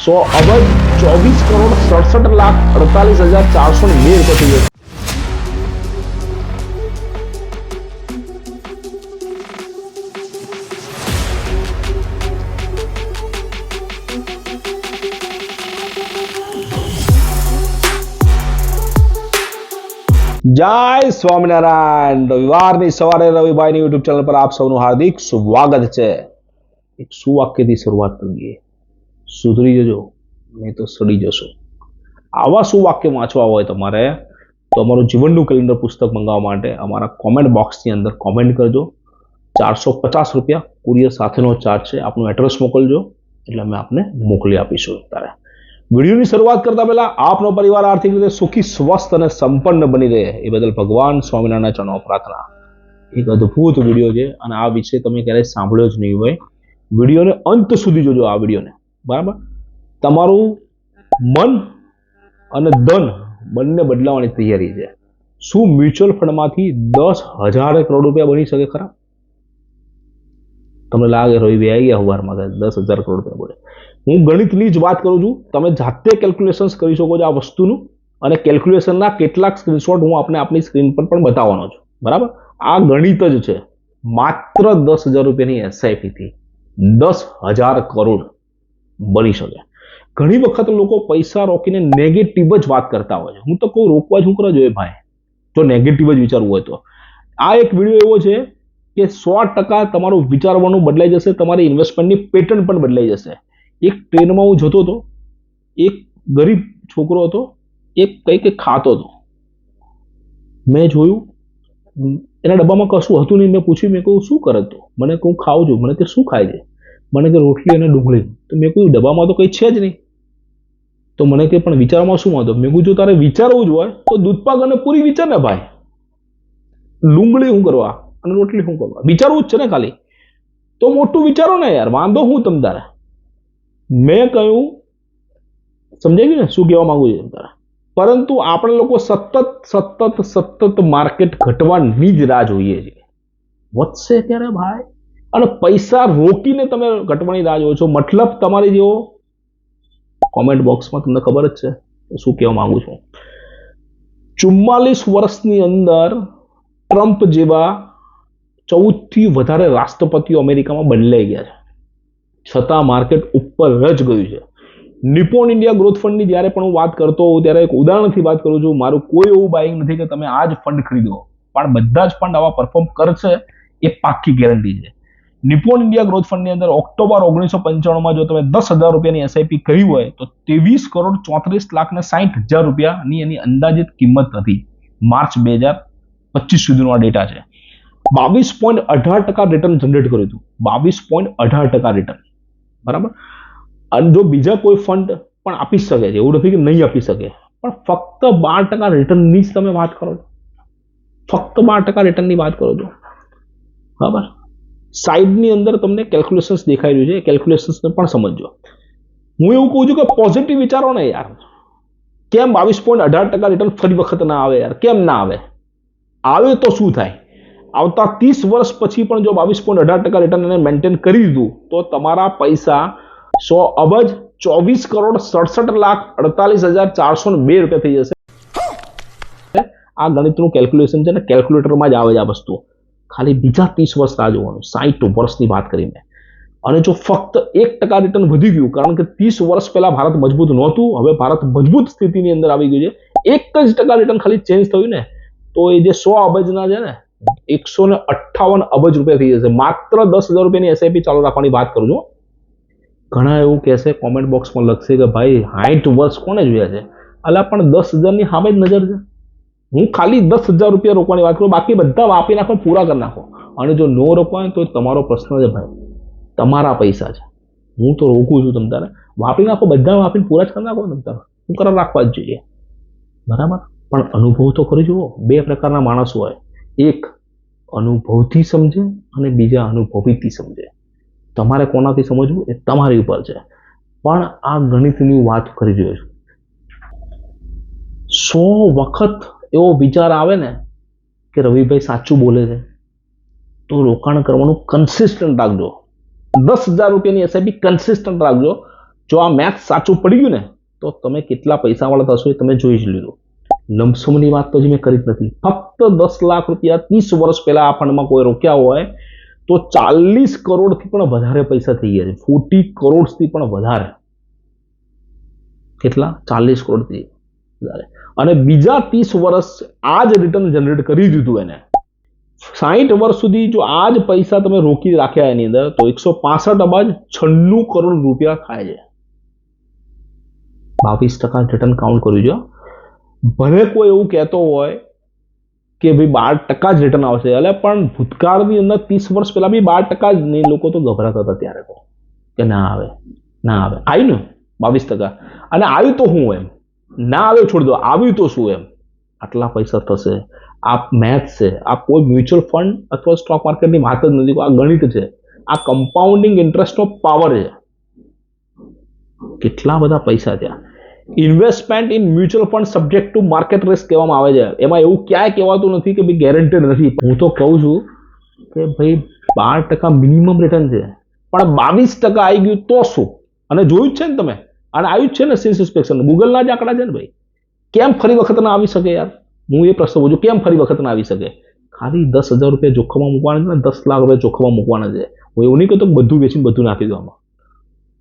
100 અબજ 24 કરોડ 67 લાખ 48,402 રૂપિયા થઈ જશે। જય સ્વામિનારાયણ। રવિવારની સવારે રવિભાઈની યુટ્યુબ ચેનલ પર આપ સૌનું હાર્દિક સ્વાગત છે। એક સુવાક્યથી શરૂઆત કરીએ, સુધરી જજો નહીં તો સડી જશો। આવા સુવાક્ય વાંચવા હોય તમારે તો અમારું જીવનનું કેલેન્ડર પુસ્તક મંગાવવા માટે અમારા કોમેન્ટ બોક્સની અંદર કોમેન્ટ કરજો। 450 રૂપિયા કુરિયર સાથેનો ચાર્જ છે। આપનું એડ્રેસ મોકલજો એટલે અમે આપને મોકલી આપીશું। ત્યારે વિડીયોની શરૂઆત કરતા પહેલા આપનો પરિવાર આર્થિક રીતે સુખી, સ્વસ્થ અને સંપન્ન બની રહે એ બદલ ભગવાન સ્વામિનારાયણ ચરણોમાં પ્રાર્થના। એક અદ્ભુત વિડીયો છે અને આ વિશે તમે ક્યારેય સાંભળ્યો જ નહીં હોય। વિડીયોને અંત સુધી જોજો। આ વિડીયોને બરાબર તમારું મન અને ધન બંને બદલાવાની તૈયારી છે। શું મ્યુચ્યુઅલ ફંડમાંથી 10,000 કરોડ રૂપિયા બની શકે ખરા? તમને લાગે રવિભાઈ આવી ગયા સવારમાં 10,000 કરોડ રૂપિયા બોલે। હું ગણિતની જ વાત કરું છું, તમે જાતે કેલ્ક્યુલેશન્સ કરી શકો છો આ વસ્તુનું, અને કેલ્ક્યુલેશનના કેટલાક સ્ક્રીનશોટ હું આપની સ્ક્રીન પર પણ બતાવવાનો છું। બરાબર, આ ગણિત જ છે। માત્ર 10,000 રૂપિયાની એસઆઈપીથી 10,000 કરોડ બની શકે। ઘણી વખત લોકો પૈસા રોકીને નેગેટિવ જ વાત કરતા હોય છે। હું તો કહું રોકવા જ શું કરવા જોઈએ ભાઈ, જો નેગેટિવ જ વિચારવું હોય તો। આ એક વિડીયો એવો છે કે 100% તમારું વિચારવાનું બદલાઈ જશે, તમારી ઇન્વેસ્ટમેન્ટની પેટર્ન પણ બદલાઈ જશે। એક ટ્રેનમાં હું જતો હતો, એક ગરીબ છોકરો હતો, એક કંઈક ખાતો હતો। મેં જોયું એના ડબ્બામાં કશું હતું નહીં। મેં પૂછ્યું, મેં કહ્યું શું કરે તો? મને કહું ખાઉં છું। મને કે શું ખાય છે? મને કે રોટલી અને ડુંગળી। તો મેં કહ્યું ડબ્બામાં તો કંઈ છે જ નહીં। તો મને કે પણ વિચારમાં શું હતો? મેં કહ્યું જો તારે વિચારવું જ હોય તો દૂધપાક અને પૂરી વિચાર ને ભાઈ, ડુંગળી શું કરવા અને રોટલી શું કરવા? વિચારવું જ છે ને ખાલી, તો મોટું વિચારો ને યાર, વાંધો હું તમ તારે। મેં કહ્યું સમજાઈ ગયું ને શું કહેવા માંગુ છું તારે? પરંતુ આપણે લોકો સતત માર્કેટ ઘટવાની જ રાહ જોઈએ છીએ। વધશે ત્યારે ભાઈ, અને પૈસા રોકીને તમે ઘટવાની રાહ જોવો છો। મતલબ તમારી જેવો કોમેન્ટ બોક્સમાં તમને ખબર જ છે શું કહેવા માંગુ છું। 44 વર્ષની અંદર ટ્રમ્પ જેવા 14થી વધારે રાષ્ટ્રપતિઓ અમેરિકામાં બદલાઈ ગયા છે, છતાં માર્કેટ ઉપર જ ગયું છે। નિપોન ઇન્ડિયા ગ્રોથ ફંડની જ્યારે પણ હું વાત કરતો હોઉં ત્યારે એક ઉદાહરણથી વાત કરું છું। મારું કોઈ એવું બાઇંગ નથી કે તમે આ જ ફંડ ખરીદો, પણ બધા જ ફંડ આવા પરફોર્મ કરશે એ પાક્કી ગેરંટી છે। નિપોન ઇન્ડિયા ગ્રોથ ફંડની અંદર ઓક્ટોબર 1995માં જો તમે 10,000 રૂપિયાની એસઆઈપી કરી હોય તો 23,34,60,000 રૂપિયાની એની અંદાજિત કિંમત હતી। માર્ચ 2025 સુધીનો આ ડેટા છે। 22.18% રિટર્ન જનરેટ કર્યું હતું। 22.18% રિટર્ન, બરાબર। અને જો બીજા કોઈ ફંડ પણ આપી શકે છે, એવું નથી કે નહીં આપી શકે, પણ ફક્ત 12% રિટર્નની જ તમે વાત કરો છો, ફક્ત 12% રિટર્નની વાત કરો છો, બરાબર। સાઈડની અંદર તમને કેલ્ક્યુલેશન્સ દેખાઈ રહ્યું છે, એ કેલ્ક્યુલેશન્સને પણ સમજો। હું એવું કહું છું કે પોઝિટિવ વિચારો ને યાર। કેમ 22.18% રિટર્ન ફરી વખત ના આવે યાર? કેમ ના આવે? આવે તો શું થાય? આવતા 30 વર્ષ પછી પણ જો 22.18% રિટર્ન એને મેન્ટેન કરી દીધું તો તમારા પૈસા 100 અબજ 24,67,48,402 રૂપિયા થઈ જશે। આ ગણિતનું કેલ્ક્યુલેશન છે ને, કેલ્ક્યુલેટરમાં જ આવે છે આ વસ્તુ। ખાલી બીજા 30 વર્ષ રાહ જોવાનું, 60 વર્ષની વાત કરીને। અને જો ફક્ત 1% રિટર્ન વધી ગયું, કારણ કે 30 વર્ષ પહેલા ભારત મજબૂત નહોતું, હવે ભારત મજબૂત સ્થિતિની અંદર આવી ગયું છે। 1% રિટર્ન ખાલી ચેન્જ થયું ને, તો એ જે 100 અબજના છે ને 158 અબજ રૂપિયા થઈ જશે। માત્ર 10,000 રૂપિયાની એસઆઈપી ચાલુ રાખવાની વાત કરું છું। ઘણા એવું કહેશે, કોમેન્ટ બોક્સમાં લખશે કે ભાઈ 60 વર્ષ કોને જોયા છે? અલા પણ 10,000ની સામે જ નજર છે। હું ખાલી 10,000 રૂપિયા રોકવાની વાત કરું, બાકી બધા વાપી નાખો, પૂરા કરી નાખો। અને જો નો રોકવાય તો તમારો પ્રશ્ન છે ભાઈ, તમારા પૈસા છે। હું તો રોકું છું તમ તારે, વાપી નાખો, બધા વાપીને પૂરા જ કરી નાખો તમ તારે, હું કરવા રાખવા જ જોઈએ, બરાબર। પણ અનુભવ તો કરી જુઓ। બે પ્રકારના માણસો હોય, એક અનુભવથી સમજે અને બીજા અનુભવીથી સમજે। તમારે કોનાથી સમજવું એ તમારી ઉપર છે, પણ આ ગણિતની વાત કરી રહ્યો છું। 100 વખત એવો વિચાર આવે ને કે રવિભાઈ સાચું બોલે છે, તો રોકાણ કરવાનું કન્સિસ્ટન્ટ રાખજો। 10,000 રૂપિયાની એસઆઈપી કન્સિસ્ટન્ટ રાખજો। જો આ મેથ્સ સાચું પડી ગયું ને તો તમે કેટલા પૈસાવાળા થશો એ તમે જોઈ જ લીધું. લમસમની વાત તો હજી મેં કરી જ નથી. ફક્ત 10 લાખ રૂપિયા 30 વર્ષ પહેલા આ ફંડમાં કોઈ રોક્યા હોય તો 40 કરોડથી પણ વધારે પૈસા થઈ ગયા છે. 40 કરોડથી પણ વધારે. કેટલા? 40 કરોડથી વધારે. અને બીજા 30 વર્ષ આ જ રિટર્ન જનરેટ કરી દીધું એને. 60 વર્ષ સુધી જો આ જ પૈસા તમે રોકી રાખ્યા એની અંદર તો 165 અબજ 96 કરોડ રૂપિયા થાય છે. 22% રિટર્ન કાઉન્ટ કર્યું છે. ભલે કોઈ એવું કહેતો હોય કે ભાઈ 12% જ રિટર્ન આવશે, એટલે પણ ભૂતકાળની અંદર 30 વર્ષ પહેલા બી 12% જ નહીં. લોકો તો ગભરાતા હતા ત્યારે તો કે ના આવે. આવ્યું ને 22%. અને આવ્યું તો શું એમ, ના આવ્યો છોડ દો, આવ્યું તો શું એમ, આટલા પૈસા થશે. આ મેથ્સ છે, આ કોઈ મ્યુચ્યુઅલ ફંડ અથવા સ્ટોક માર્કેટની વાત જ નથી. આ ગણિત છે, આ કમ્પાઉન્ડિંગ ઇન્ટરેસ્ટનો પાવર છે. કેટલા બધા પૈસા ત્યાં. Investment in mutual fund subject to market risk કહેવામાં આવે છે. એમાં એવું ક્યાંય કહેવાતું નથી કે ભાઈ ગેરંટેડ નથી. હું તો કહું છું કે ભાઈ 12% મિનિમમ રિટર્ન છે, પણ 22% આવી ગયું તો શું? અને જોયું જ છે ને તમે, અને આવ્યું જ છે ને સેલ્સ ઇન્સ્પેક્શન, ગૂગલના જ આંકડા છે ને ભાઈ. કેમ ફરી વખત ના આવી શકે યાર? હું એ પ્રશ્ન પૂછું, કેમ ફરી વખત ના આવી શકે? ખાલી 10,000 રૂપિયા જોખમમાં મૂકવાના છે ને 10 લાખ રૂપિયા જોખમમાં મૂકવાના છે. હું એવું નહીં કહેતો બધું વેચીને બધું નાખી દો આમાં.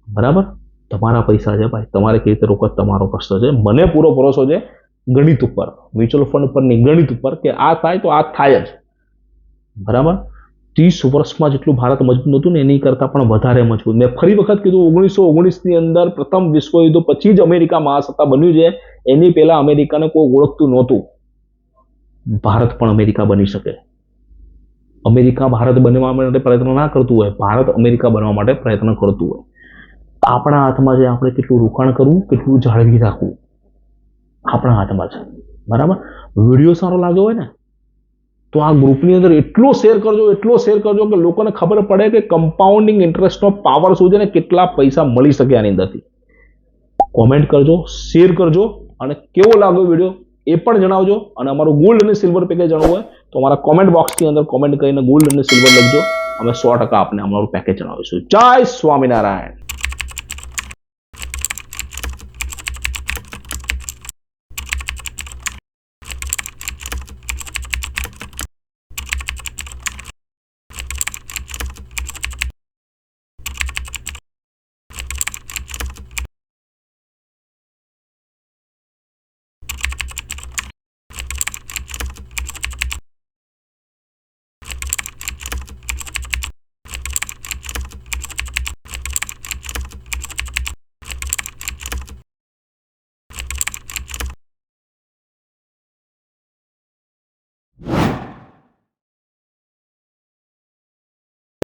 બરાબર? તમારા પૈસા છે ભાઈ, તમારે કેવી રીતે રોકવા તમારો પ્રશ્ન છે. મને પૂરો ભરોસો છે ગણિત ઉપર, મ્યુચ્યુઅલ ફંડ પર નહીં, ગણિત ઉપર, કે આ થાય તો આ થાય જ. બરાબર? 30 વર્ષમાં જેટલું ભારત મજબૂત હતું ને એની કરતાં પણ વધારે મજબૂત. મેં ફરી વખત કીધું, 1919ની અંદર પ્રથમ વિશ્વયુદ્ધ પછી જ અમેરિકા મહાસત્તા બન્યું છે. એની પહેલા અમેરિકાને કોઈ ઓળખતું નહોતું. ભારત પણ અમેરિકા બની શકે. અમેરિકા ભારત બનવા માટે પ્રયત્ન ના કરતું હોય, ભારત અમેરિકા બનવા માટે પ્રયત્ન કરતું હોય. આપણા હાથમાં છે આપણે કેટલું રોકાણ કરવું, કેટલું જાળવી રાખવું, આપણા હાથમાં છે. બરાબર? વિડીયો સારો લાગ્યો હોય ને તો આ ગ્રુપની અંદર એટલો શેર કરજો કે લોકોને ખબર પડે કે કમ્પાઉન્ડિંગ ઇન્ટરેસ્ટનો પાવર શું છે ને કેટલા પૈસા મળી શકે આની અંદરથી. કોમેન્ટ કરજો, શેર કરજો, અને કેવો લાગ્યો વિડીયો એ પણ જણાવજો. અને અમારું ગોલ્ડ અને સિલ્વર પેકેજ જાણવું હોય તો અમારા કોમેન્ટ બોક્સની અંદર કોમેન્ટ કરીને ગોલ્ડ અને સિલ્વર લખજો. અમે 100% આપને અમારું પેકેજ જણાવીશું. જય સ્વામિનારાયણ.